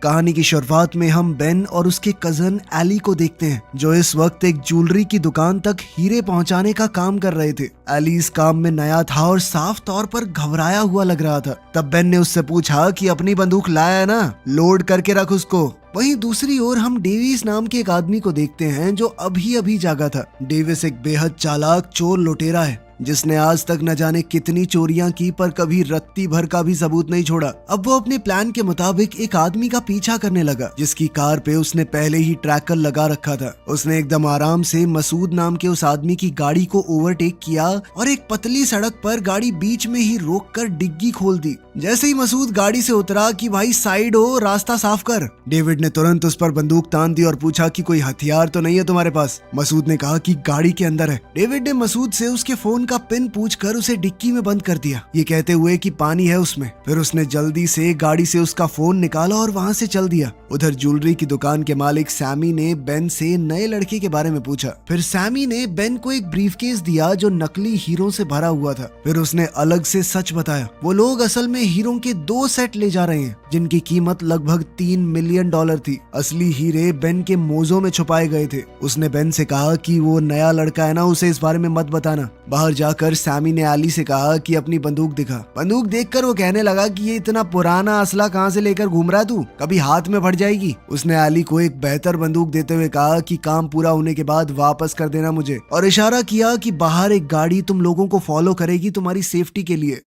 कहानी की शुरुआत में हम बेन और उसके कजन एली को देखते हैं, जो इस वक्त एक ज्वेलरी की दुकान तक हीरे पहुंचाने का काम कर रहे थे। एली इस काम में नया था और साफ तौर पर घबराया हुआ लग रहा था। तब बेन ने उससे पूछा कि अपनी बंदूक लाया है ना, लोड करके रख उसको। वहीं दूसरी ओर हम डेविस नाम के एक आदमी को देखते हैं जो अभी अभी जागा था। डेविस एक बेहद चालाक चोर लुटेरा है जिसने आज तक न जाने कितनी चोरियां की, पर कभी रत्ती भर का भी सबूत नहीं छोड़ा। अब वो अपने प्लान के मुताबिक एक आदमी का पीछा करने लगा जिसकी कार पे उसने पहले ही ट्रैकर लगा रखा था। उसने एकदम आराम से मसूद नाम के उस आदमी की गाड़ी को ओवरटेक किया और एक पतली सड़क पर गाड़ी बीच में ही रोककर डिग्गी खोल दी। जैसे ही मसूद गाड़ी से उतरा कि भाई साइड हो, रास्ता साफ कर, डेविड ने तुरंत उस पर बंदूक तान दी और पूछा कि कोई हथियार तो नहीं है तुम्हारे पास। मसूद ने कहा कि गाड़ी के अंदर है। डेविड ने मसूद से उसके फोन का पिन पूछकर उसे डिक्की में बंद कर दिया, ये कहते हुए कि पानी है उसमें। फिर उसने जल्दी से गाड़ी से उसका फोन निकाला और वहाँ से चल दिया। उधर ज्वेलरी की दुकान के मालिक सैमी ने बेन से नए लड़के के बारे में पूछा। फिर सैमी ने बेन को एक ब्रीफकेस दिया जो नकली हीरों से भरा हुआ था। फिर उसने अलग से सच बताया, वो लोग असल में हीरों के 2 सेट ले जा रहे हैं जिनकी कीमत लगभग $3 मिलियन थी। असली हीरे बेन के मोजों में छुपाए गए थे। उसने बेन से कहा कि वो नया लड़का है ना, उसे इस बारे में मत बताना। बाहर जाकर सैमी ने एली से कहा कि अपनी बंदूक दिखा। बंदूक देखकर वो कहने लगा कि ये इतना पुराना असला कहाँ से लेकर घूम रहा है तू, कभी हाथ में फट जाएगी। उसने एली को एक बेहतर बंदूक देते हुए कहा कि काम पूरा होने के बाद वापस कर देना मुझे, और इशारा किया कि बाहर एक गाड़ी तुम लोगों को फॉलो करेगी तुम्हारी सेफ्टी के लिए।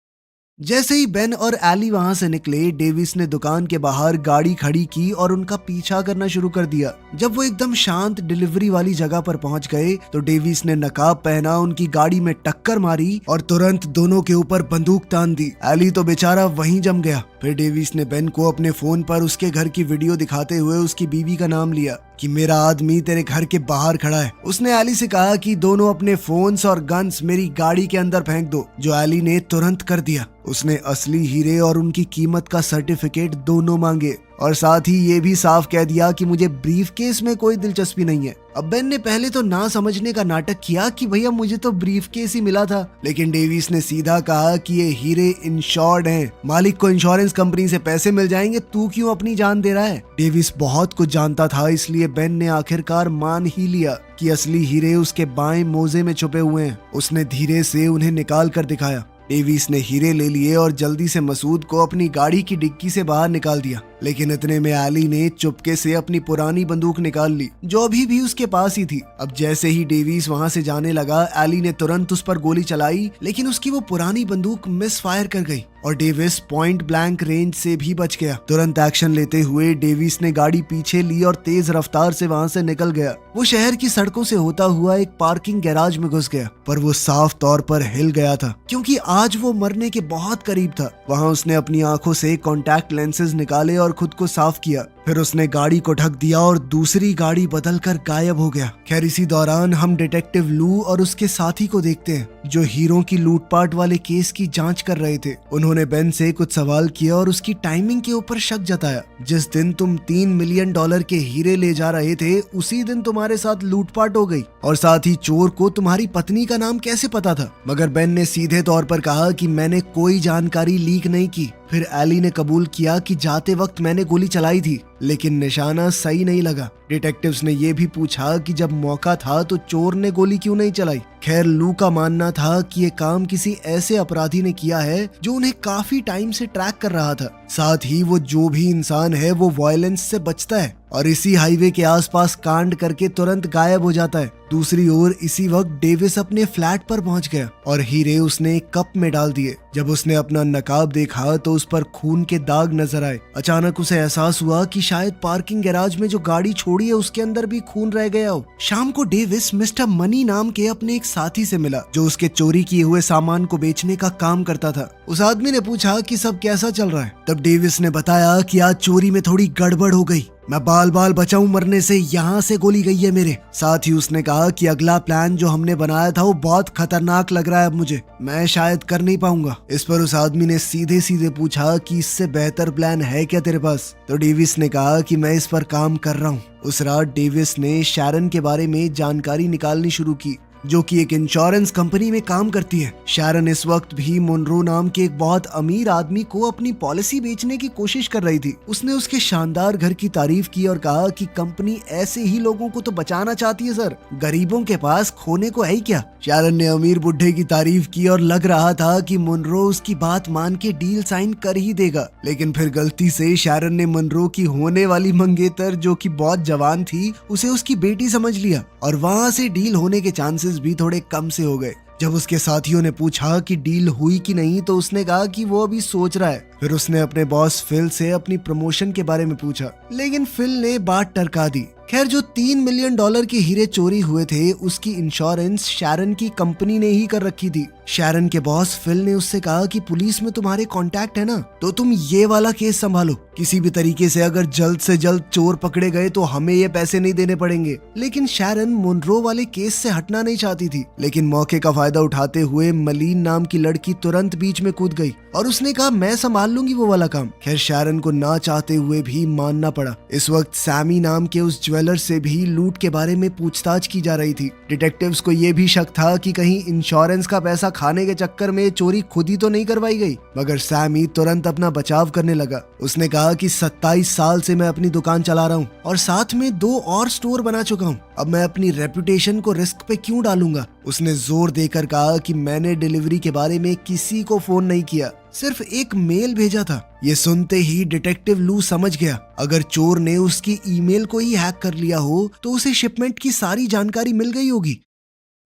जैसे ही बेन और एली वहां से निकले, डेविस ने दुकान के बाहर गाड़ी खड़ी की और उनका पीछा करना शुरू कर दिया। जब वो एकदम शांत डिलीवरी वाली जगह पर पहुंच गए तो डेविस ने नकाब पहना, उनकी गाड़ी में टक्कर मारी और तुरंत दोनों के ऊपर बंदूक तान दी। एली तो बेचारा वहीं जम गया। फिर डेविस ने बेन को अपने फोन पर उसके घर की वीडियो दिखाते हुए उसकी बीवी का नाम लिया कि मेरा आदमी तेरे घर के बाहर खड़ा है। उसने एली से कहा कि दोनों अपने फोन्स और गन्स मेरी गाड़ी के अंदर फेंक दो, जो एली ने तुरंत कर दिया। उसने असली हीरे और उनकी कीमत का सर्टिफिकेट दोनों मांगे और साथ ही ये भी साफ कह दिया कि मुझे ब्रीफकेस में कोई दिलचस्पी नहीं है। अब बेन ने पहले तो ना समझने का नाटक किया कि भैया मुझे तो ब्रीफकेस ही मिला था, लेकिन डेविस ने सीधा कहा कि ये हीरे इंश्योर्ड हैं, मालिक को इंश्योरेंस कंपनी से पैसे मिल जाएंगे, तू क्यों अपनी जान दे रहा है। डेविस बहुत कुछ जानता था, इसलिए बेन ने आखिरकार मान ही लिया कि असली हीरे उसके बाएं मोजे में छुपे हुए हैं। उसने धीरे से उन्हें निकाल कर दिखाया। डेविस ने हीरे ले लिए और जल्दी से मसूद को अपनी गाड़ी की डिक्की से बाहर निकाल दिया, लेकिन इतने में एली ने चुपके से अपनी पुरानी बंदूक निकाल ली जो अभी भी उसके पास ही थी। अब जैसे ही डेविस वहां से जाने लगा, एली ने तुरंत उस पर गोली चलाई, लेकिन उसकी वो पुरानी बंदूक मिस फायर कर गई और डेविस पॉइंट ब्लैंक रेंज से भी बच गया। तुरंत एक्शन लेते हुए डेविस ने गाड़ी पीछे ली और तेज रफ्तार से वहां से निकल गया। वो शहर की सड़कों से होता हुआ एक पार्किंग गैराज में घुस गया, पर वो साफ तौर पर हिल गया था क्योंकि आज वो मरने के बहुत करीब था। वहां उसने अपनी आंखों से कॉन्टैक्ट लेंसेज निकाले और खुद को साफ किया। फिर उसने गाड़ी को ढक दिया और दूसरी गाड़ी बदलकर गायब हो गया। खैर इसी दौरान हम डिटेक्टिव लू और उसके साथी को देखते हैं जो हीरों की लूटपाट वाले केस की जांच कर रहे थे। उन्होंने बेन से कुछ सवाल किया और उसकी टाइमिंग के ऊपर शक जताया। जिस दिन तुम $3 मिलियन के हीरे ले जा रहे थे, उसी दिन तुम्हारे साथ लूटपाट हो गई, और साथ ही चोर को तुम्हारी पत्नी का नाम कैसे पता था। मगर बेन ने सीधे तौर पर कहा कि मैंने कोई जानकारी लीक नहीं की। फिर एली ने कबूल किया कि जाते वक्त मैंने गोली चलाई थी, लेकिन निशाना सही नहीं लगा। डिटेक्टिव्स ने यह भी पूछा कि जब मौका था तो चोर ने गोली क्यों नहीं चलाई। खैर लू का मानना था कि ये काम किसी ऐसे अपराधी ने किया है जो उन्हें काफी टाइम से ट्रैक कर रहा था। साथ ही वो जो भी इंसान है वो वायलेंस से बचता है और इसी हाईवे के आसपास कांड करके तुरंत गायब हो जाता है। दूसरी ओर इसी वक्त डेविस अपने फ्लैट पर पहुंच गया और हीरे उसने एक कप में डाल दिए। जब उसने अपना नकाब देखा तो उस पर खून के दाग नजर आए। अचानक उसे एहसास हुआ कि शायद पार्किंग गैराज में जो गाड़ी छोड़ी है उसके अंदर भी खून रह गया हो। शाम को डेविस मिस्टर मनी नाम के अपने एक साथी से मिला जो उसके चोरी किए हुए सामान को बेचने का काम करता था। उस आदमी ने पूछा कि सब कैसा चल रहा है। तब डेविस ने बताया कि आज चोरी में थोड़ी गड़बड़ हो गई, मैं बाल बाल बचाऊं मरने से, यहाँ से गोली गई है मेरे। साथ ही उसने कहा कि अगला प्लान जो हमने बनाया था वो बहुत खतरनाक लग रहा है, अब मुझे मैं शायद कर नहीं पाऊंगा। इस पर उस आदमी ने सीधे सीधे पूछा कि इससे बेहतर प्लान है क्या तेरे पास। तो डेविस ने कहा कि मैं इस पर काम कर रहा हूँ। उस रात डेविस ने शैरन के बारे में जानकारी निकालनी शुरू की। जो कि एक इंश्योरेंस कंपनी में काम करती है। शैरन इस वक्त भी मुनरो नाम के एक बहुत अमीर आदमी को अपनी पॉलिसी बेचने की कोशिश कर रही थी। उसने उसके शानदार घर की तारीफ की और कहा कि कंपनी ऐसे ही लोगों को तो बचाना चाहती है सर, गरीबों के पास खोने को है ही क्या। शैरन ने अमीर बुढ़े की तारीफ की और लग रहा था कि मुनरो उसकी बात मान के डील साइन कर ही देगा, लेकिन फिर गलती से शैरन ने मुनरो की होने वाली मंगेतर, जो कि बहुत जवान थी, उसे उसकी बेटी समझ लिया और वहां से डील होने के चांसेस भी थोड़े कम से हो गए। जब उसके साथियों ने पूछा कि डील हुई कि नहीं तो उसने कहा कि वो अभी सोच रहा है। फिर उसने अपने बॉस फिल से अपनी प्रमोशन के बारे में पूछा, लेकिन फिल ने बात टरका दी। खैर, जो $3 मिलियन के हीरे चोरी हुए थे उसकी इंश्योरेंस शैरन की कंपनी ने ही कर रखी थी। शैरन के बॉस फिल ने उससे कहा कि पुलिस में तुम्हारे कांटेक्ट है ना, तो तुम ये वाला केस संभालो। किसी भी तरीके से अगर जल्द से जल्द चोर पकड़े गए तो हमें ये पैसे नहीं देने पड़ेंगे। लेकिन शैरन मुनरो वाले केस से हटना नहीं चाहती थी, लेकिन मौके का फायदा उठाते हुए मलीन नाम की लड़की तुरंत बीच में कूद गई और उसने कहा मैं संभाल लूंगी वो वाला काम। खैर, शैरन को ना चाहते हुए भी मानना पड़ा। इस वक्त सैमी नाम के उस ज्वेलर से भी लूट के बारे में पूछताछ की जा रही थी। डिटेक्टिव्स को ये भी शक था कि कहीं इंश्योरेंस का पैसा खाने के चक्कर में चोरी खुद ही तो नहीं करवाई गई, मगर सैमी तुरंत अपना बचाव करने लगा। उसने कहा कि 27 साल से मैं अपनी दुकान चला रहा हूँ और साथ में 2 और स्टोर बना चुका हूँ, अब मैं अपनी रेपुटेशन को रिस्क पे क्यों डालूंगा। उसने जोर देकर कहा कि मैंने डिलीवरी के बारे में किसी को फोन नहीं किया, सिर्फ एक मेल भेजा था। ये सुनते ही डिटेक्टिव लू समझ गया, अगर चोर ने उसकी ईमेल को ही हैक कर लिया हो तो उसे शिपमेंट की सारी जानकारी मिल गई होगी।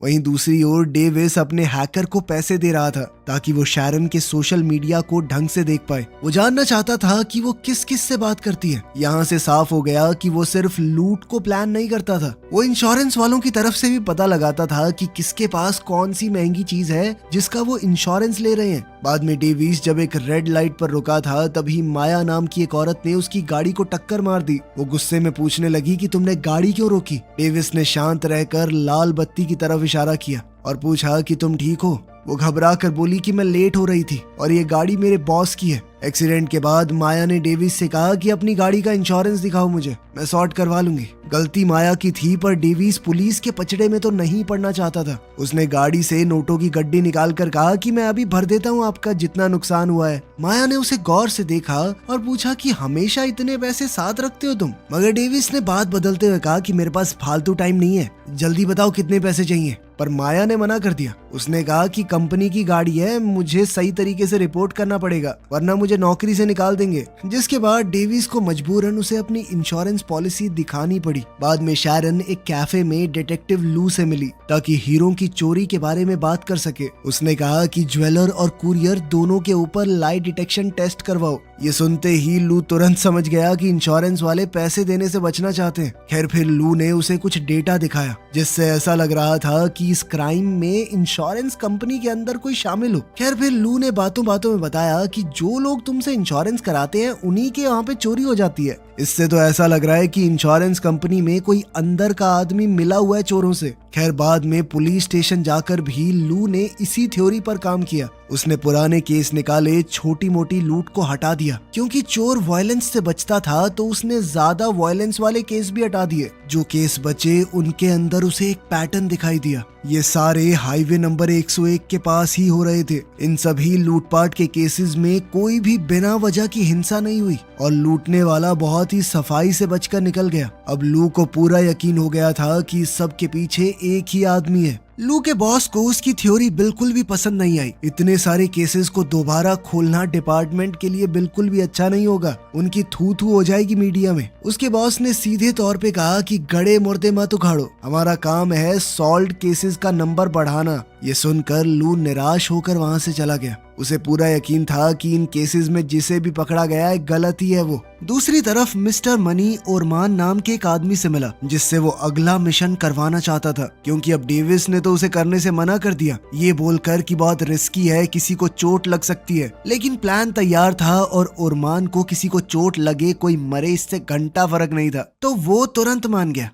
वहीं दूसरी ओर डेविस अपने हैकर को पैसे दे रहा था ताकि वो शैरन के सोशल मीडिया को ढंग से देख पाए। वो जानना चाहता था कि वो किस किस से बात करती है। यहाँ से साफ हो गया कि वो सिर्फ लूट को प्लान नहीं करता था, वो इंश्योरेंस वालों की तरफ से भी पता लगाता था कि किसके पास कौन सी महंगी चीज है जिसका वो इंश्योरेंस ले रहे हैं। बाद में डेविस जब एक रेड लाइट पर रुका था तभी माया नाम की एक औरत ने उसकी गाड़ी को टक्कर मार दी। वो गुस्से में पूछने लगी कि तुमने गाड़ी क्यों रोकी। डेविस ने शांत रहकर लाल बत्ती की तरफ इशारा किया और पूछा कि तुम ठीक हो। वो घबरा कर बोली कि मैं लेट हो रही थी और ये गाड़ी मेरे बॉस की है। एक्सीडेंट के बाद माया ने डेविस से कहा कि अपनी गाड़ी का इंश्योरेंस दिखाओ मुझे, मैं सॉर्ट करवा लूंगी। गलती माया की थी, पर डेविस पुलिस के पचड़े में तो नहीं पड़ना चाहता था। उसने गाड़ी से नोटों की गड्डी निकाल कर कहा कि मैं अभी भर देता हूँ आपका जितना नुकसान हुआ है। माया ने उसे गौर से देखा और पूछा कि हमेशा इतने पैसे साथ रखते हो तुम। मगर डेविस ने बात बदलते हुए कहा कि मेरे पास फालतू टाइम नहीं है, जल्दी बताओ कितने पैसे चाहिए। पर माया ने मना कर दिया। उसने कहा कि कंपनी की गाड़ी है, मुझे सही तरीके से रिपोर्ट करना पड़ेगा वरना मुझे नौकरी से निकाल देंगे। जिसके बाद डेविस को मजबूरन उसे अपनी इंश्योरेंस पॉलिसी दिखानी पड़ी। बाद में शैरन एक कैफे में डिटेक्टिव लू से मिली ताकि हीरों की चोरी के बारे में बात कर सके। उसने कहा कि ज्वेलर और कुरियर दोनों के ऊपर लाई डिटेक्शन टेस्ट करवाओ। ये सुनते ही लू तुरंत समझ गया कि इंश्योरेंस वाले पैसे देने से बचना चाहते हैं। खैर, फिर लू ने उसे कुछ डेटा दिखाया जिससे ऐसा लग रहा था कि इस क्राइम में इंश्योरेंस कंपनी के अंदर कोई शामिल हो। खैर, फिर लू ने बातों बातों में बताया कि जो लोग तुमसे इंश्योरेंस कराते हैं उन्हीं के यहाँ पे चोरी हो जाती है। इससे तो ऐसा लग रहा है कि इंश्योरेंस कंपनी में कोई अंदर का आदमी मिला हुआ है चोरों से। खैर, बाद में पुलिस स्टेशन जाकर भी लू ने इसी थ्योरी पर काम किया। उसने पुराने केस निकाले, छोटी मोटी लूट को हटा दिया। क्योंकि चोर वायलेंस से बचता था तो उसने ज्यादा वायलेंस वाले केस भी हटा दिए। जो केस बचे उनके अंदर उसे एक पैटर्न दिखाई दिया। ये सारे हाईवे नंबर 101 के पास ही हो रहे थे। इन सभी लूटपाट के केसेस में कोई भी बिना वजह की हिंसा नहीं हुई और लूटने वाला बहुत ही सफाई से बचकर निकल गया। अब लू को पूरा यकीन हो गया था कि सब के पीछे एक ही आदमी है। लू के बॉस को उसकी थ्योरी बिल्कुल भी पसंद नहीं आई। इतने सारे केसेस को दोबारा खोलना डिपार्टमेंट के लिए बिल्कुल भी अच्छा नहीं होगा, उनकी थू थू हो जाएगी मीडिया में। उसके बॉस ने सीधे तौर पे कहा कि गड़े मुर्दे मत उखाड़ो, हमारा काम है सॉल्व्ड केसेस का नंबर बढ़ाना। ये सुनकर लू निराश होकर वहाँ से चला गया। उसे पूरा यकीन था कि इन केसेस में जिसे भी पकड़ा गया है गलत ही है वो। दूसरी तरफ मिस्टर मनी ओरमान नाम के एक आदमी से मिला जिससे वो अगला मिशन करवाना चाहता था, क्योंकि अब डेविस ने तो उसे करने से मना कर दिया, ये बोलकर कि बहुत रिस्की है, किसी को चोट लग सकती है। लेकिन प्लान तैयार था और ओरमान को किसी को चोट लगे कोई मरे इससे घंटा फर्क नहीं था, तो वो तुरंत मान गया।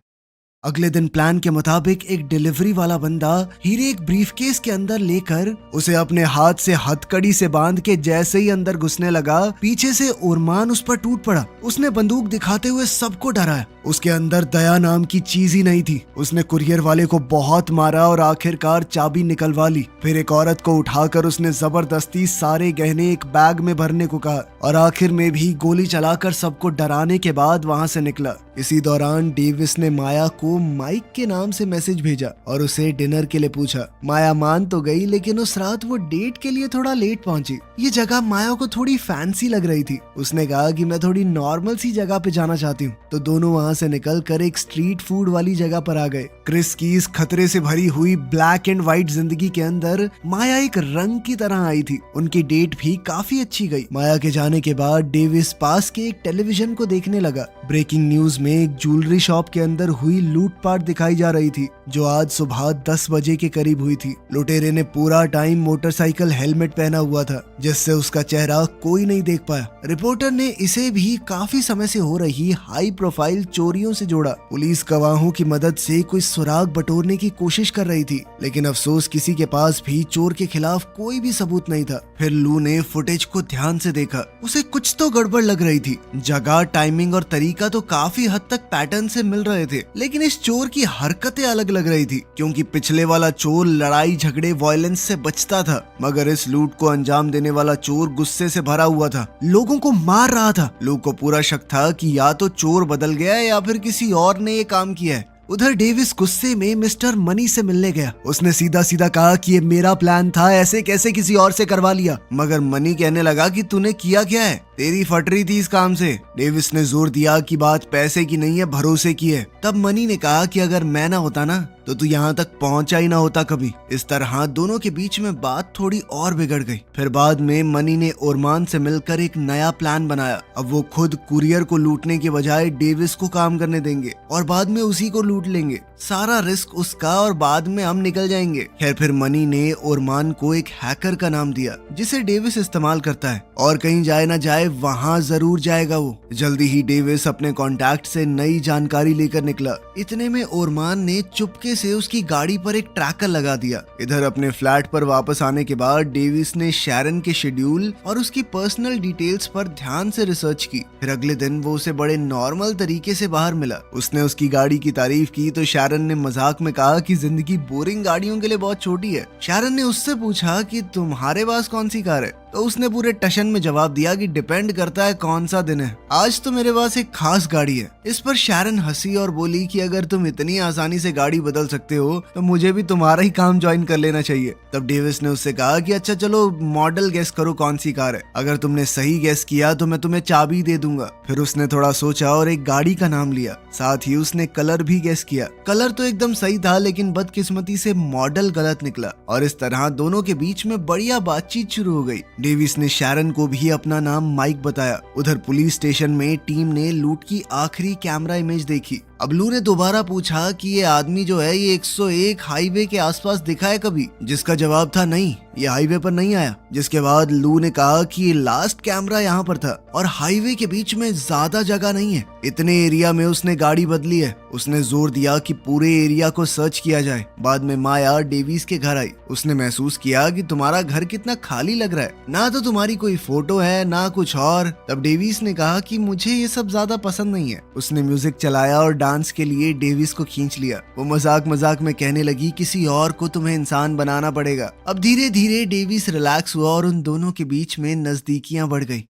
अगले दिन प्लान के मुताबिक एक डिलीवरी वाला बंदा हीरे एक ब्रीफकेस के अंदर लेकर उसे अपने हाथ से हथकड़ी से बांध के जैसे ही अंदर घुसने लगा, पीछे से ओरमान उस पर टूट पड़ा। उसने बंदूक दिखाते हुए सबको डराया। उसके अंदर दया नाम की चीज ही नहीं थी। उसने कुरियर वाले को बहुत मारा और आखिरकार चाबी निकलवा ली। फिर एक औरत को उठाकर उसने जबरदस्ती सारे गहने एक बैग में भरने को कहा और आखिर में भी गोली चलाकर सबको डराने के बाद वहां से निकला। इसी दौरान डेविस ने माया को माइक के नाम से मैसेज भेजा और उसे डिनर के लिए पूछा। माया मान तो गई, लेकिन उस रात वो डेट के लिए थोड़ा लेट पहुंची। ये जगह माया को थोड़ी फैंसी लग रही थी। उसने कहा कि मैं थोड़ी नॉर्मल सी जगह पे जाना चाहती हूँ, तो दोनों वहाँ से निकलकर एक स्ट्रीट फूड वाली जगह पर आ गए। क्रिस की इस खतरे से भरी हुई ब्लैक एंड व्हाइट जिंदगी के अंदर माया एक रंग की तरह आई थी। उनकी डेट भी काफी अच्छी गई। माया के जाने के बाद डेविस पास के एक टेलीविजन को देखने लगा। ब्रेकिंग न्यूज में एक ज्वेलरी शॉप के अंदर हुई लूटपाट दिखाई जा रही थी, जो आज सुबह 10 बजे के करीब हुई थी। लुटेरे ने पूरा टाइम मोटरसाइकिल हेलमेट पहना हुआ था, जिससे उसका चेहरा कोई नहीं देख पाया। रिपोर्टर ने इसे भी काफी समय से हो रही हाई प्रोफाइल चोरियों से जोड़ा। पुलिस गवाहों की मदद से कोई सुराग बटोरने की कोशिश कर रही थी, लेकिन अफसोस किसी के पास भी चोर के खिलाफ कोई भी सबूत नहीं था। फिर लू ने फुटेज को ध्यान से देखा। उसे कुछ तो गड़बड़ लग रही थी। जगह, टाइमिंग और तरीका तो काफी हद तक पैटर्न से मिल रहे थे, लेकिन इस चोर की हरकतें अलग लग रही थी, क्योंकि पिछले वाला चोर लड़ाई झगड़े वायलेंस से बचता था, मगर इस लूट को अंजाम देने वाला चोर गुस्से से भरा हुआ था, लोगों को मार रहा था। लोगों को पूरा शक था कि या तो चोर बदल गया है या फिर किसी और ने ये काम किया है। उधर डेविस गुस्से में मिस्टर मनी से मिलने गया। उसने सीधा सीधा कहा कि ये मेरा प्लान था, ऐसे कैसे किसी और से करवा लिया। मगर मनी कहने लगा कि तूने किया क्या है, तेरी फट रही थी इस काम से। डेविस ने जोर दिया कि बात पैसे की नहीं है, भरोसे की है। तब मनी ने कहा कि अगर मैं ना होता ना तो तू यहाँ तक पहुंचा ही ना होता कभी। इस तरह दोनों के बीच में बात थोड़ी और बिगड़ गई। फिर बाद में मनी ने ओरमान से मिलकर एक नया प्लान बनाया। अब वो खुद कुरियर को लूटने के बजाय डेविस को काम करने देंगे और बाद में उसी को लूट लेंगे। सारा रिस्क उसका और बाद में हम निकल जाएंगे। खैर, फिर मनी ने ओरमान को एक हैकर का नाम दिया, जिसे डेविस इस्तेमाल करता है, और कहीं जाए ना जाए वहाँ जरूर जाएगा वो। जल्दी ही डेविस अपने कॉन्टैक्ट से नई जानकारी लेकर निकला। इतने में ओरमान ने चुपके से उसकी गाड़ी पर एक ट्रैकर लगा दिया। इधर अपने फ्लैट पर वापस आने के बाद डेविस ने शैरन के शेड्यूल और उसकी पर्सनल डिटेल्स पर ध्यान से रिसर्च की। फिर अगले दिन वो उसे बड़े नॉर्मल तरीके से बाहर मिला। उसने उसकी गाड़ी की तारीफ की तो शैरन ने मजाक में कहा कि जिंदगी बोरिंग गाड़ियों के लिए बहुत छोटी है। शैरन ने उससे पूछा कि तुम्हारे पास कौन सी कार है, तो उसने पूरे टशन में जवाब दिया कि डिपेंड करता है कौन सा दिन है, आज तो मेरे पास एक खास गाड़ी है। इस पर शैरन हंसी और बोली कि अगर तुम इतनी आसानी से गाड़ी बदल सकते हो तो मुझे भी तुम्हारा ही काम ज्वाइन कर लेना चाहिए। तब डेविस ने उससे कहा कि अच्छा चलो मॉडल गेस करो कौन सी कार है, अगर तुमने सही गेस किया तो मैं तुम्हें चाबी दे दूंगा। फिर उसने थोड़ा सोचा और एक गाड़ी का नाम लिया, साथ ही उसने कलर भी गेस किया। कलर तो एकदम सही था, लेकिन बदकिस्मती से मॉडल गलत निकला और इस तरह दोनों के बीच में बढ़िया बातचीत शुरू हो गई। डेविस ने शैरन को भी अपना नाम माइक बताया। उधर पुलिस स्टेशन में टीम ने लूट की आखिरी कैमरा इमेज देखी। अब लू ने दोबारा पूछा कि ये आदमी जो है ये 101 हाईवे के आसपास दिखा है कभी, जिसका जवाब था नहीं, ये हाईवे पर नहीं आया। जिसके बाद लू ने कहा कि ये लास्ट कैमरा यहाँ पर था और हाईवे के बीच में ज्यादा जगह नहीं है, इतने एरिया में उसने गाड़ी बदली है। उसने जोर दिया कि पूरे एरिया को सर्च किया जाए। बाद में माया डेविस के घर आई। उसने महसूस किया कि तुम्हारा घर कितना खाली लग रहा है, ना तो तुम्हारी कोई फोटो है ना कुछ और। तब डेविस ने कहा कि मुझे ये सब ज्यादा पसंद नहीं है। उसने म्यूजिक चलाया और डांस के लिए डेविस को खींच लिया। वो मजाक मजाक में कहने लगी किसी और को तुम्हें इंसान बनाना पड़ेगा। अब धीरे धीरे डेविस रिलैक्स हुआ और उन दोनों के बीच में नजदीकियां बढ़ गई।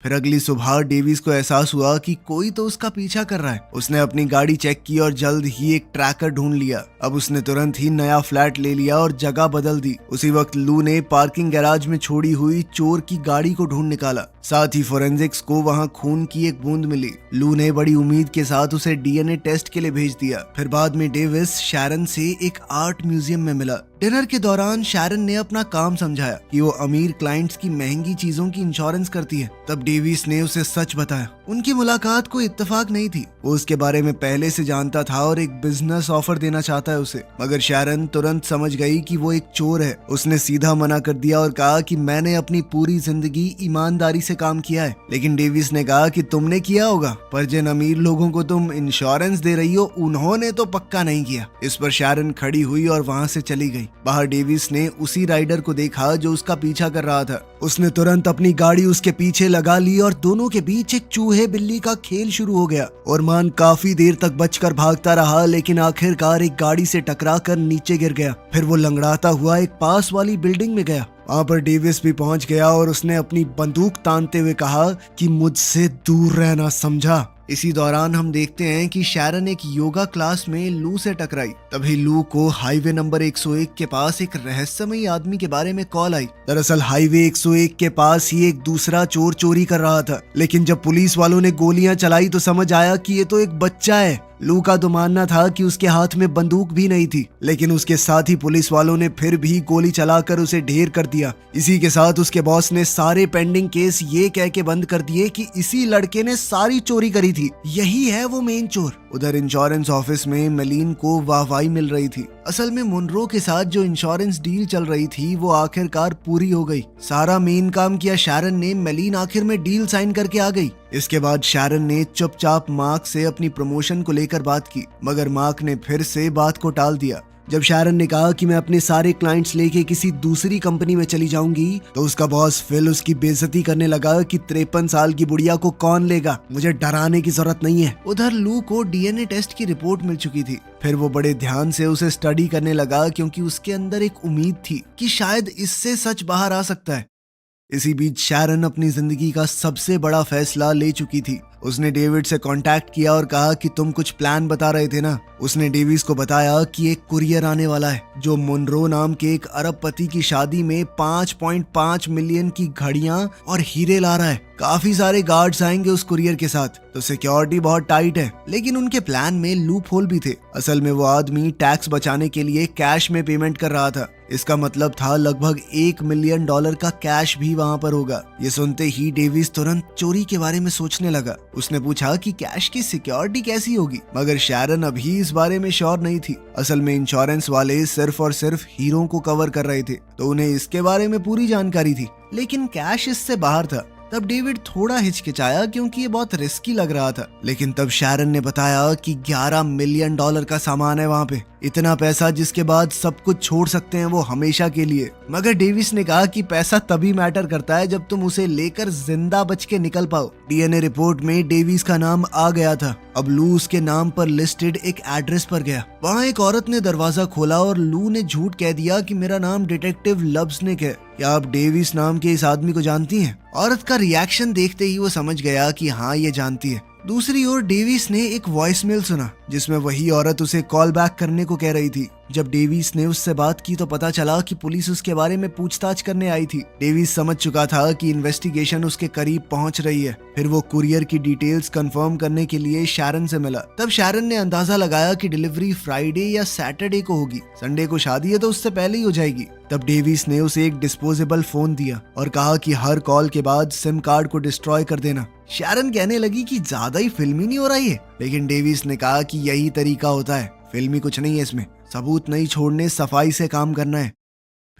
फिर अगली सुबह डेविस को एहसास हुआ कि कोई तो उसका पीछा कर रहा है। उसने अपनी गाड़ी चेक की और जल्द ही एक ट्रैकर ढूंढ लिया। अब उसने तुरंत ही नया फ्लैट ले लिया और जगह बदल दी। उसी वक्त लू ने पार्किंग गैराज में छोड़ी हुई चोर की गाड़ी को ढूंढ निकाला। साथ ही फोरेंसिक्स को वहां खून की एक बूंद मिली। लू ने बड़ी उम्मीद के साथ उसे डीएनए टेस्ट के लिए भेज दिया। फिर बाद में डेविस शैरन से एक आर्ट म्यूजियम में मिला। डिनर के दौरान शैरन ने अपना काम समझाया कि वो अमीर क्लाइंट्स की महंगी चीजों की इंश्योरेंस करती है। तब डेविस ने उसे सच बताया। उनकी मुलाकात कोई इत्तेफाक नहीं थी, वो उसके बारे में पहले से जानता था और एक बिजनेस ऑफर देना चाहता है उसे। मगर शैरन तुरंत समझ गई कि वो एक चोर है। उसने सीधा मना कर दिया और कहा कि मैंने अपनी पूरी जिंदगी ईमानदारी से काम किया है। लेकिन डेविस ने कहा कि तुमने किया होगा, पर जिन अमीर लोगों को तुम इंश्योरेंस दे रही हो उन्होंने तो पक्का नहीं किया। इस पर शैरन खड़ी हुई और वहाँ से चली गई। बाहर डेविस ने उसी राइडर को देखा जो उसका पीछा कर रहा था। उसने तुरंत अपनी गाड़ी उसके पीछे लगा ली और दोनों के बीच एक चूहे बिल्ली का खेल शुरू हो गया। ओरमान काफी देर तक बचकर भागता रहा, लेकिन आखिरकार एक गाड़ी से टकराकर नीचे गिर गया। फिर वो लंगड़ाता हुआ एक पास वाली बिल्डिंग में गया। वहाँ पर डेविस भी पहुंच गया और उसने अपनी बंदूक तानते हुए कहा कि मुझसे दूर रहना, समझा। इसी दौरान हम देखते हैं कि शैरन एक योगा क्लास में लू से टकराई। तभी लू को हाईवे नंबर 101 के पास एक रहस्यमयी आदमी के बारे में कॉल आई। दरअसल हाईवे 101 के पास ही एक दूसरा चोर चोरी कर रहा था, लेकिन जब पुलिस वालों ने गोलियां चलाई तो समझ आया कि ये तो एक बच्चा है। लू का तो मानना था कि उसके हाथ में बंदूक भी नहीं थी, लेकिन उसके साथ ही पुलिस वालों ने फिर भी गोली चलाकर उसे ढेर कर दिया। इसी के साथ उसके बॉस ने सारे पेंडिंग केस ये कह के बंद कर दिए कि इसी लड़के ने सारी चोरी करी थी, यही है वो मेन चोर। उधर इंश्योरेंस ऑफिस में मेलिन को वाहवाही मिल रही थी। असल में मुनरो के साथ जो इंश्योरेंस डील चल रही थी वो आखिरकार पूरी हो गई। सारा मेन काम किया शैरन ने, मेलिन आखिर में डील साइन करके आ गई। इसके बाद शैरन ने चुपचाप मार्क से अपनी प्रमोशन को लेकर बात की, मगर मार्क ने फिर से बात को टाल दिया। जब शैरन ने कहा कि मैं अपने सारे क्लाइंट्स लेके किसी दूसरी कंपनी में चली जाऊंगी, तो उसका बॉस फिल उसकी बेइज्जती करने लगा कि 53 साल की बुढ़िया को कौन लेगा, मुझे डराने की जरूरत नहीं है। उधर लू को डीएनए टेस्ट की रिपोर्ट मिल चुकी थी। फिर वो बड़े ध्यान से उसे स्टडी करने लगा, क्योंकि उसके अंदर एक उम्मीद थी कि शायद इससे सच बाहर आ सकता है। इसी बीच शैरन अपनी जिंदगी का सबसे बड़ा फैसला ले चुकी थी। उसने डेविड से कांटेक्ट किया और कहा कि तुम कुछ प्लान बता रहे थे ना। उसने डेविस को बताया कि एक कुरियर आने वाला है जो मुनरो नाम के एक अरबपति की शादी में 5.5 मिलियन की घड़ियां और हीरे ला रहा है। काफी सारे गार्ड्स आएंगे उस कुरियर के साथ, तो सिक्योरिटी बहुत टाइट है। लेकिन उनके प्लान में लूप होल भी थे। असल में वो आदमी टैक्स बचाने के लिए कैश में पेमेंट कर रहा था। इसका मतलब था लगभग $1 मिलियन का कैश भी वहाँ पर होगा। ये सुनते ही डेविस तुरंत चोरी के बारे में सोचने लगा। उसने पूछा कि कैश की सिक्योरिटी कैसी होगी, मगर शैरन अभी इस बारे में श्योर नहीं थी। असल में इंश्योरेंस वाले सिर्फ और सिर्फ हीरो को कवर कर रहे थे, तो उन्हें इसके बारे में पूरी जानकारी थी, लेकिन कैश इससे बाहर था। तब डेविड थोड़ा हिचकिचाया क्योंकि ये बहुत रिस्की लग रहा था। लेकिन तब शैरन ने बताया कि $11 मिलियन का सामान है वहाँ पे, इतना पैसा जिसके बाद सब कुछ छोड़ सकते हैं वो हमेशा के लिए। मगर डेविस ने कहा कि पैसा तभी मैटर करता है जब तुम उसे लेकर जिंदा बच के निकल पाओ। डीएनए रिपोर्ट में डेविस का नाम आ गया था। अब लू उसके नाम पर लिस्टेड एक एड्रेस पर गया। वहाँ एक औरत ने दरवाजा खोला और लू ने झूठ कह दिया कि मेरा नाम डिटेक्टिव लब्सनिक है, क्या आप डेविस नाम के इस आदमी को जानती हैं? औरत का रिएक्शन देखते ही वो समझ गया कि हाँ ये जानती है। दूसरी ओर डेविस ने एक वॉइसमेल सुना जिसमें वही औरत उसे कॉल बैक करने को कह रही थी। जब डेविस ने उससे बात की तो पता चला कि पुलिस उसके बारे में पूछताछ करने आई थी। डेविस समझ चुका था कि इन्वेस्टिगेशन उसके करीब पहुंच रही है। फिर वो कुरियर की डिटेल्स कंफर्म करने के लिए शैरन से मिला। तब शैरन ने अंदाजा लगाया कि डिलीवरी फ्राइडे या सैटरडे को होगी, संडे को शादी है तो उससे पहले ही हो जाएगी। तब डेविस ने उसे एक डिस्पोजेबल फोन दिया और कहा कि हर कॉल के बाद सिम कार्ड को डिस्ट्रॉय कर देना। शैरन कहने लगी कि ज्यादा ही फिल्मी नहीं हो रहा है, लेकिन डेविस ने कहा कि यही तरीका होता है, फिल्मी कुछ नहीं है इसमें, सबूत नहीं छोड़ने, सफाई से काम करना है।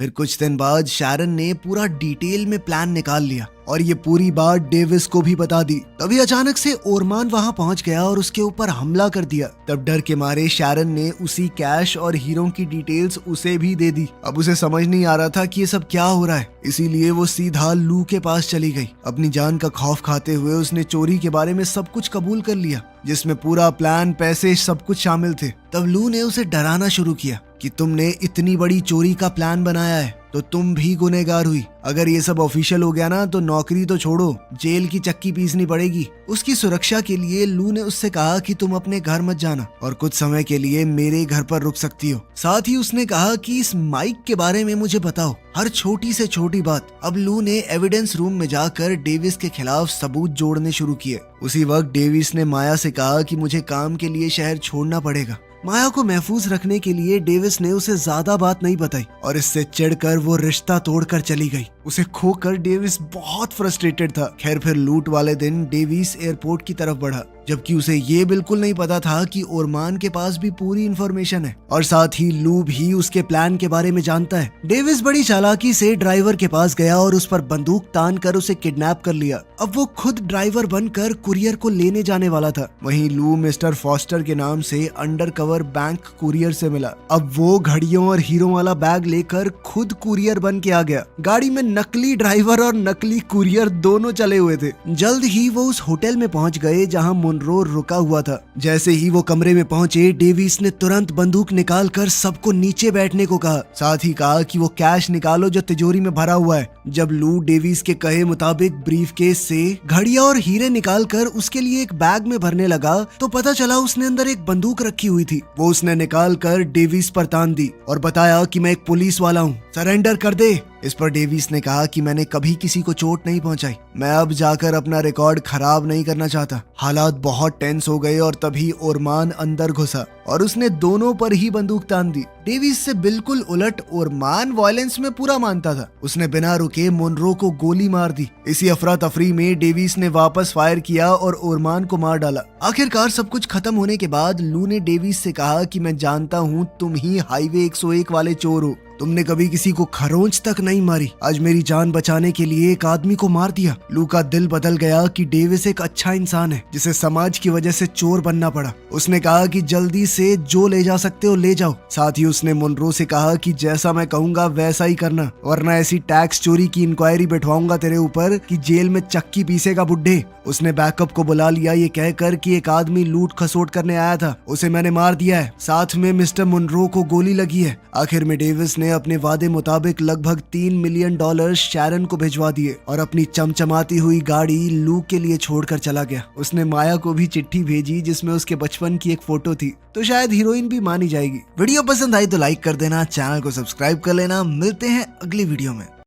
फिर कुछ दिन बाद शैरन ने पूरा डिटेल में प्लान निकाल लिया और ये पूरी बात डेविस को भी बता दी। तभी अचानक से ओरमान वहां पहुंच गया और उसके ऊपर हमला कर दिया। तब डर के मारे शैरन ने उसी कैश और हीरो की डिटेल्स उसे भी दे दी। अब उसे समझ नहीं आ रहा था कि ये सब क्या हो रहा है, इसीलिए वो सीधा लू के पास चली गई। अपनी जान का खौफ खाते हुए उसने चोरी के बारे में सब कुछ कबूल कर लिया, जिसमें पूरा प्लान, पैसे, सब कुछ शामिल थे। तब लू ने उसे डराना शुरू किया कि तुमने इतनी बड़ी चोरी का प्लान बनाया है तो तुम भी गुनहगार हुई। अगर ये सब ऑफिशियल हो गया ना तो नौकरी तो छोड़ो, जेल की चक्की पीसनी पड़ेगी। उसकी सुरक्षा के लिए लू ने उससे कहा कि तुम अपने घर मत जाना और कुछ समय के लिए मेरे घर पर रुक सकती हो। साथ ही उसने कहा कि इस माइक के बारे में मुझे बताओ, हर छोटी से छोटी बात। अब लू ने एविडेंस रूम में जाकर डेविस के खिलाफ सबूत जोड़ने शुरू किए। उसी वक्त डेविस ने माया से कहा कि मुझे काम के लिए शहर छोड़ना पड़ेगा। माया को महफूज रखने के लिए डेविस ने उसे ज्यादा बात नहीं बताई और इससे चिढ़कर वो रिश्ता तोड़कर चली गई। उसे खोकर डेविस बहुत फ्रस्ट्रेटेड था। खैर फिर लूट वाले दिन डेविस एयरपोर्ट की तरफ बढ़ा, जबकि उसे ये बिल्कुल नहीं पता था कि ओरमान के पास भी पूरी इन्फॉर्मेशन है और साथ ही लू भी उसके प्लान के बारे में जानता है। डेविस बड़ी चालाकी से ड्राइवर के पास गया और उस पर बंदूक तान कर उसे किडनैप कर लिया। अब वो खुद ड्राइवर बनकर कुरियर को लेने जाने वाला था। वहीं लू मिस्टर फॉस्टर के नाम से अंडरकवर बैंक कुरियर से मिला। अब वो घड़ियों और हीरो वाला बैग लेकर खुद कुरियर बन के आ गया। गाड़ी में नकली ड्राइवर और नकली कुरियर दोनों चले हुए थे। जल्द ही वो उस होटल में पहुंच गए जहां मुनरो रुका हुआ था। जैसे ही वो कमरे में पहुंचे, डेविस ने तुरंत बंदूक निकालकर सबको नीचे बैठने को कहा। साथ ही कहा कि वो कैश निकालो जो तिजोरी में भरा हुआ है। जब लू डेविस के कहे मुताबिक ब्रीफकेस से घड़ियां और हीरे निकालकर उसके लिए एक बैग में भरने लगा तो पता चला उसने अंदर एक बंदूक रखी हुई थी। वो उसने निकाल कर डेविस पर तान दी और बताया कि मैं एक पुलिस वाला हूँ, सरेंडर कर दे। इस पर डेविस ने कहा कि मैंने कभी किसी को चोट नहीं पहुंचाई, मैं अब जाकर अपना रिकॉर्ड खराब नहीं करना चाहता। हालात बहुत टेंस हो गए और तभी ओरमान अंदर घुसा और उसने दोनों पर ही बंदूक तान दी। डेविस से बिल्कुल उलट ओरमान वायलेंस में पूरा मानता था। उसने बिना रुके मुनरो को गोली मार दी। इसी अफरा तफरी में डेविस ने वापस फायर किया और ओरमान को मार डाला। आखिरकार सब कुछ खत्म होने के बाद लू ने डेविस से कहा कि मैं जानता हूँ तुम ही हाईवे 101 वाले चोर हो, तुमने कभी किसी को खरोंच तक नहीं मारी, आज मेरी जान बचाने के लिए एक आदमी को मार दिया। लू का दिल बदल गया कि डेविस एक अच्छा इंसान है जिसे समाज की वजह से चोर बनना पड़ा। उसने कहा कि जल्दी से जो ले जा सकते हो ले जाओ। साथ ही उसने मुनरो से कहा कि जैसा मैं कहूंगा वैसा ही करना, वरना ऐसी टैक्स चोरी की इंक्वायरी बैठवाऊंगा तेरे ऊपर कि जेल में चक्की पीसेगा बुड्ढे। उसने बैकअप को बुला लिया ये कहकर कि एक आदमी लूट खसोट करने आया था, उसे मैंने मार दिया है, साथ में मिस्टर मुनरो को गोली लगी है। आखिर में डेविस ने अपने वादे मुताबिक लगभग $3 मिलियन शैरन को भिजवा दिए और अपनी चमचमाती हुई गाड़ी लू के लिए छोड़कर चला गया। उसने माया को भी चिट्ठी भेजी जिसमें उसके बचपन की एक फोटो थी, तो शायद हीरोइन भी मानी जाएगी। वीडियो पसंद आई तो लाइक कर देना, चैनल को सब्सक्राइब कर लेना। मिलते हैं अगली वीडियो में।